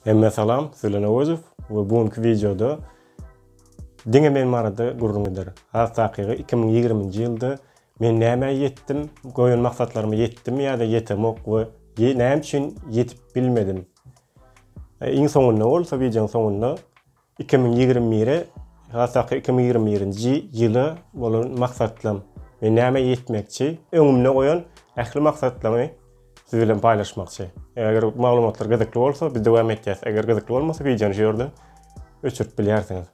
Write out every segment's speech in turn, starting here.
Hemme salam, Süleyman Oğuzov ve bugünkü videoda diňe men marada gurrundyr. Hasakygy 2020-nji ýylda men näme ýetdim, goýan maksatlaryma ýetdim ýa-da ýetemok we näme üçin ýetip bilmedim. Iň soňunda bolsa videoň soňunda 2021-e hasaky 2021-nji ýyly bolan maksatlarym men näme ýetmekçi, öňümde goýan ähli maksatlarymı siz bilen paylaşmakçı. Eger maglumatlar gyzykly bolsa biz dowam etýäs. Eger gyzykly bolmasa videony şu ýerde öçürip bilýärsiňiz.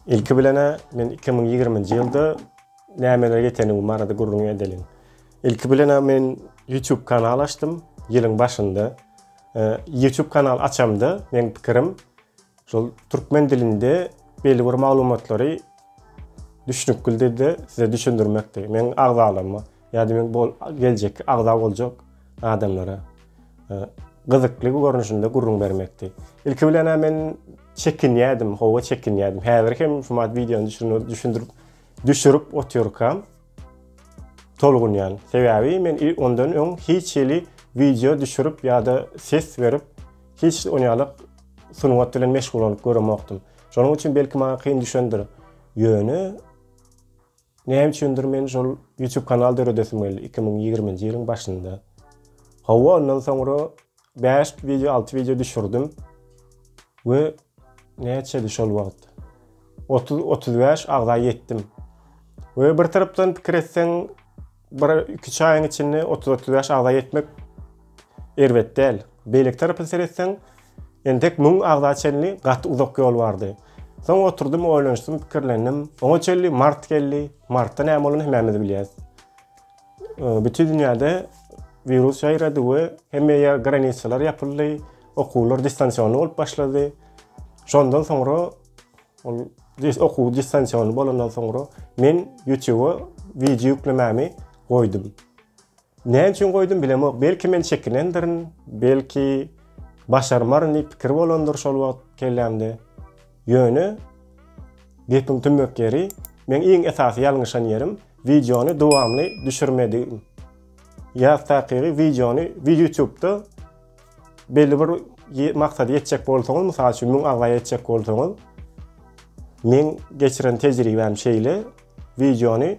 İlki bilene men 2020-nji ýylda nämeler ýetenimi marada gurrun edelim. İlki bilene men YouTube kanal açdym ýylyň başynda. YouTube kanal açamda men pikirim şol türkmen dilinde belli bir maglumatlary düşünükgülde size düşündürmekde. Men agzalama ýa-da men bol geljek agza boljak adamlara gyzykly görnüşinde gurrun bermekde. İlki bilene men çekinýädim, howa çekinýädim. Häzir hem şumat videony düşürüp otýarkam. Tolgun ýaly. Sebäbi men ondan öň hiç ýeli video düşürüp ýa-da ses berip hiç onýalyk sunwat bilen meşgul bolup göremokdym. Şonuň üçin belki maňa kyn düşündir. Ýöne näme üçindir men şol YouTube kanal döredesim geldi 2020-nji ýylyň başynda. Hawa ondan soňra 5 video, 6 video düşürdüm. We näçe şol wagt 30-35 agza ýetdim. We bir tarapdan pikir etseň 1-2 aýyň içinde 30-35 agza ýetmek erbet däl. Beýlik tarapy seretseň entek 1000 agza çenli gat uzak ýol bardy. Soň oturdum, oýlanşdym, pikirlendim. Oňa çelli mart geldi. Martda näme bolany hemmämiz bilýäs. Bütün dünýäde virus ýaýrady we hemme granisalar ýapyldy. Okullar distansiýonly bolup başlady. Şondan soňra okuw distansiýonly bolandan soňra men YouTube'a video ýüklemämi goýdum. Näme üçin goýdum bilemok. Belki men çekinendirin, belki başarmaryn pikir bolandyr şol wagt kellämde. Ýöne gepim tümök geri men iň esasy ýalňyşan ýerim videony dowamly düşürmedim. Ýa-da videony YouTube'da belli bir maksat ýetjek bolsaňyz, mysal üçin 1000 agza ýetjek bolsaňyz, men geçiren tejribem şeýle videony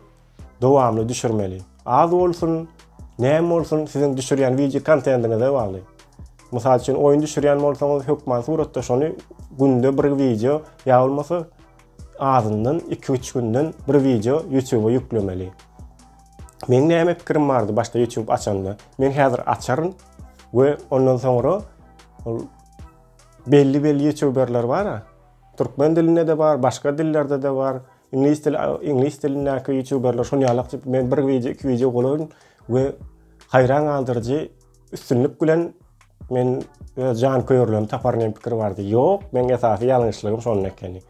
dowamly düşürmeli. Az bolsun, näme bolsun siziň düşürýän video kontentiňize bagly. Mysal üçin oýun düşürýän bolsaňyz hökman suratda şonu günde bir video ýa bolmasa azyndan 2-3 günden bir video YouTube'a ýüklemeli. Men näme pikirim bardy başda YouTube açanda. Men häzir açaryn we ondan soňra belli YouTuberler bar. Türkmen dilinde de bar, başga dillerde de bar. İnglis dilindäki YouTuberler şonu ýalyk men bir video, 2 video golan we haýran aldyrjy üstünlük bilen men jan köýürlem taparnam pikir bardy. Ýok, men esasy ýalňyşlygym şonun ekeni.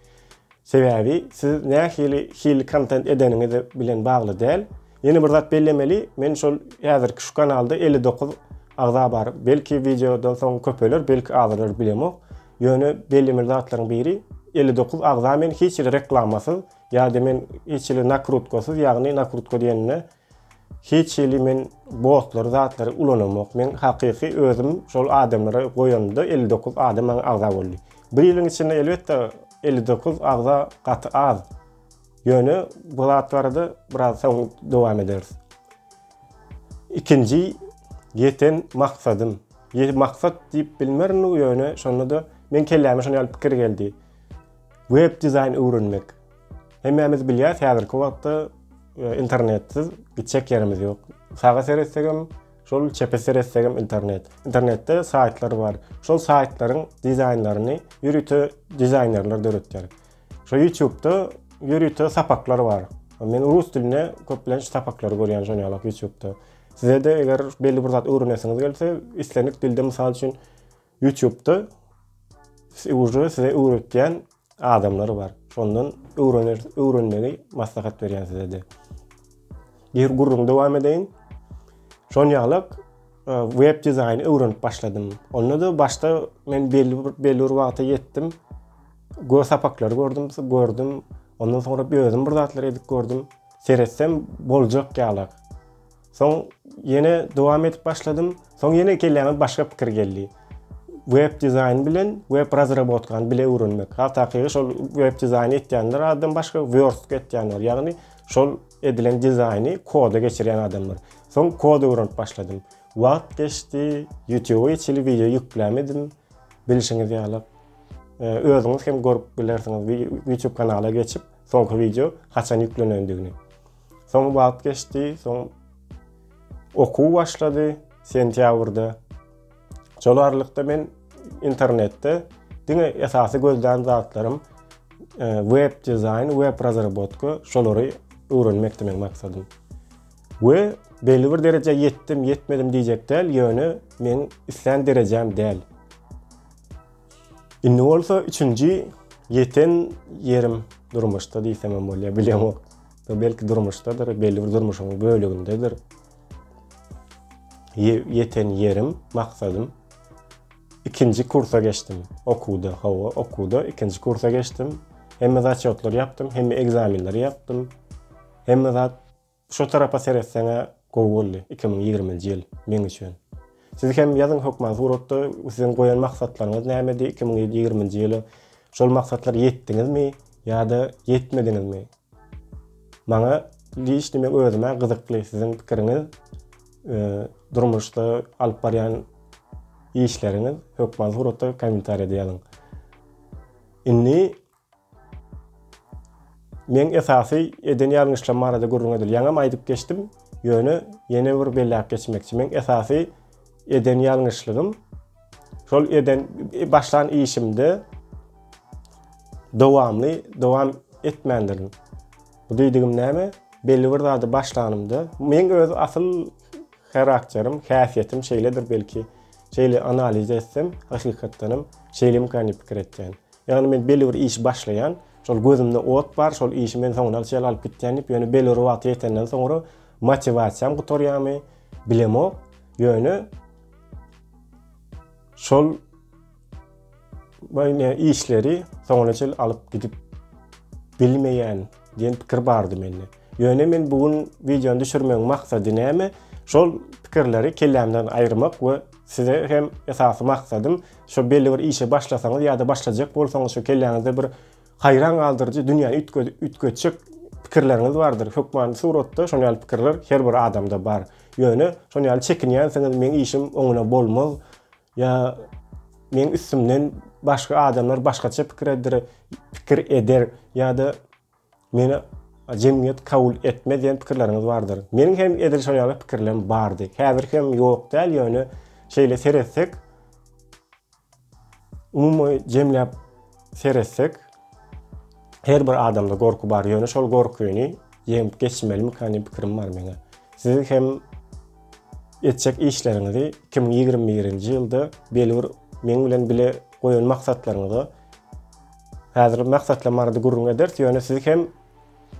Sebäbi siz nähili kontent edeniňiz bilen bagly däl. Ýene bir zat bellemeli. Men şol häzirki şu kanalda 59 agza bar. Belki videodan soň köpeler, belki azlar bilemok. Ýöne bellemeli zatlaryň biri 59 agza men hiç reklamasyz ýa-da men hiç nakrutkasyz, ýagny nakrutko diýenine hiç men botlar zatlary ulanamok. Men hakyky özüm şol adamlara goýanda 59 adam agza boldy. Bir ýylyň içinde elbetde 59 agza gaty az. Ýöne bu zatlarda biraz soň dowam ederiz. İkinji ýeten maksadym. Maksat diýip bilmerin ýöne şonda da men kelläme şonu ýaly pikir geldi. Web dizayn öwrenmek. Hemmämiz bilýär, häzirki wagtda internetsiz gitjek ýerimiz ýok. Saga seretsegem, şol çepe seretsegem internet. Internetde saytlar bar. Şol saytlaryň dizaynlaryny ýürüte dizaynerler döretýär. Şo YouTube'da ýürüte sapaklar bar. Men rus diline köplenç sapaklar görýän şonu ýaly YouTube'da. Size de eger belli bir zat öwrenesiňiz gelse, islenik dilde mysal üçin YouTube'da size öwretýän adamlar bar. Şondan öwrenmegi maslahat berýän size de. Ýer gurrun dowam edeýin. Şon ýalyk web dizayn öwrenip başladym. Onda da başda men belli bir wagta ýetdim. Go sapaklar gördüm. Ondan soňra bir özüm bir zatlar edip gördüm. Seretsem boljak ýalyk. Soň yine dowam edip başladım. Soň yine kelläme başga pikir geldi. Web dizayn bilen web razrabotkany bile öwrenmek. Hatta şol web dizayn etýänler adam başga Word etýänler. Ýagny şol edilen dizayny koda geçirýän adamlar. Soň koda öwrenip başladım. Wagt geçti, YouTube'a içili video yüklemedim. Bilişiňiz ýaly. Özüňiz hem görüp bilersiňiz YouTube kanala geçip soňky video haçan yüklenendigini. Soň wagt geçti, soň okuw başlady sentýabrda. Şol aralykda men internetde diňe esasy gözlän zatlarym web dizayn, web razrabotka şolary öwrenmek demek maksadym. We belli bir derece yetdim, yetmedim diýjek däl, ýöne men islen derejem däl. Indi bolsa üçünji yeten yerim durmuşda diýsem bolýar, bilýär. Belki durmuşdadyr, belli bir durmuşyň bölügindedir. Yeten yerim, maksadym. İkinci kursa geçtim. Okuwda ikinci kursa geçtim. Hem zaçotlar yaptım, hem egzaminleri yaptım. Hem zat şu tarafa seretseňe gowuldy 2020-nji ýyl men üçin. Siz hem ýazyň hokman suratda sizin goýan maksatlaryňyz näme di 2020-nji ýyly? Şol maksatlara ýetdiňizmi ýa-da ýetmediňizmi? Maňa diýiş demek özüme gyzykly sizin pikiriňiz, durmuşda alyp barýan işleriniz hokman suratda kommentariýa ýazyň. Inni men esasy eden ýalňyşlar barada gurrun edil. Ýaňam aýdyp geçdim. Ýöne ýene bir belläp geçmekçi. Men esasy eden ýalňyşlygym şol eden başlan işimde dowam etmendirim. Bu diýdigim näme? Belli bir zady başlanymda men öz asyl karakterim, häsiýetim şeýledir belki. Şeýle analiz etsem, hakykatdanam şeýle kany pikir etýän. Ýagny men belli bir iş başlaýan, şol gözümde ot bar, şol işi men soňra şeýle alyp gitýän, ýöne belli bir wagt ýetenden soňra motivasiýam gutorýarmy, bilemok, ýöne şol baýna işleri soňra şeýle alyp gidip bilmeýän diýen pikir bardy mende. Ýöne men bugun videony düşürmeň maksady näme? Şol pikirleri kellämden aýyrmak we size hem esasy maksadym şu belli bir işe başlasaňyz ýa-da başlajak bolsaňyz şu kelläňizde bir haýran galdyrjy dünýäni ütgetjek pikirleriňiz bardyr. Hokman suratda şonýal pikirler her bir adamda bar. Ýöne şonýal çekinýänsiňiz men işim oňuna bolmaz ýa men üstümden başga adamlar başgaça pikir eder ýa-da meni jemgyýet kabul etmez diýen pikirleriňiz bardyr. Meniň hem edil şonýal pikirlerim bardy. Häzir hem ýok däl ýöne şeýle seretsek, umumy jemläp seretsek, her bir adamda gorku bar ýöne şol gorkuny ýeňip geçmelimi kany pikirim bar meňe. Siz hem etjek işleriňizi 2021-nji ýylda belli bir men bilen bile goýan maksatlaryňyzy häzir maksatlar barada gurrun edersiz, ýöne siz hem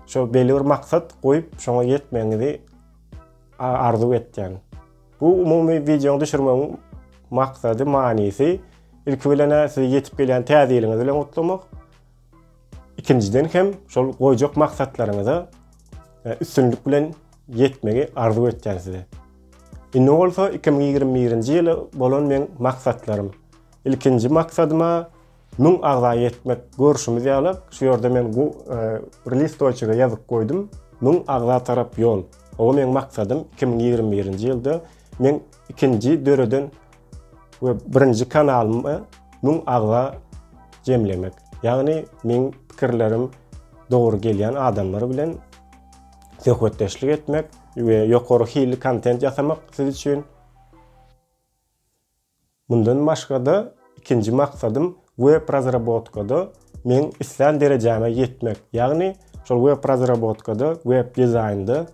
şo belli bir maksat goýup şoňa ýetmeňizi arzu etýän. Bu umumy videoňy düşürmeň maksady, manysy ilki bilen siz ýetip gelýän täzeliňiz bilen gutlamak. İkinciden hem şol goýjak maksatlaryňyza üstünlük bilen ýetmegi arzu etýän size. Indi bolsa 2021-nji ýyly bolan men maksatlarym. İlkinji maksadyma 1000 agza ýetmek görüşimiz ýaly. Şu ýerde men bu bir listoçyga ýazyp goýdum. 1000 agza tarap ýol. O men maksadym 2021-nji ýylda men ikinji döreden we birinji kanalymy 1000 agza jemlemek. Ýagny men pikirlerim dogry gelýän adamlar bilen söhbetdeşlik etmek we ýokary hilli kontent ýasamak siz üçin. Bundan başga ikinji maksadym web razrabotkada men islen derejeme ýetmek. Ýagny şol web razrabotkada, web dizaynda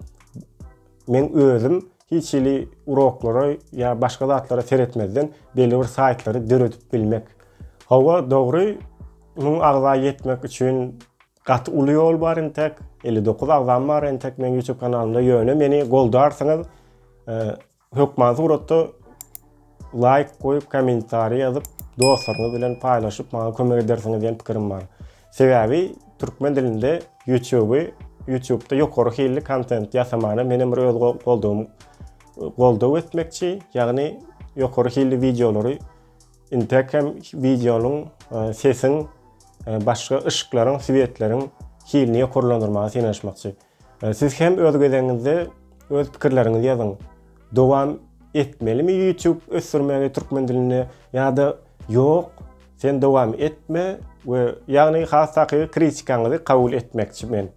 men özüm hiç ili uroklara ya başga zatlara seretmezden belli bir saytları döretip bilmek. Hawa dogry 1000 agza ýetmek üçin gat uly ýol bar entek, 59 agzam bar entek men YouTube kanalymda ýöne meni goldarsyňyz hokman suratda like koyup kommentari ýazyp dostlaryňyz bilen paýlaşyp maňa kömek edersiňiz diýen pikirim bar. Sebäbi türkmen dilinde YouTube'da ýokary hilli kontent ýasamany menem bir öz goldum goldaw etmekçi, ýagny ýokary hilli videolary intek hem videonun sesin başga ışıklaryň, swetlaryň hilini ýokarlandyrmagy senaşmakçy. Siz hem öz gözeňizde öz pikirleriňizi ýazyň. Dowam etmelimi YouTube ösürmäge türkmen diline ýa-da ýok, sen dowam etme we ýagny hassaky kritikaňyzy kabul etmekçi men.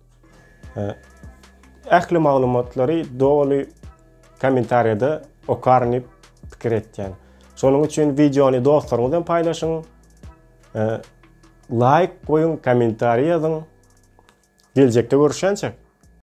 Ähli maglumatlary dogly kommentariýada okarnyp pikir etýän. Şonuň üçin videony dostlaryňyz bilen paýlaşyň. Like koyun, komentari ýazyň. Geljekde görüşençek.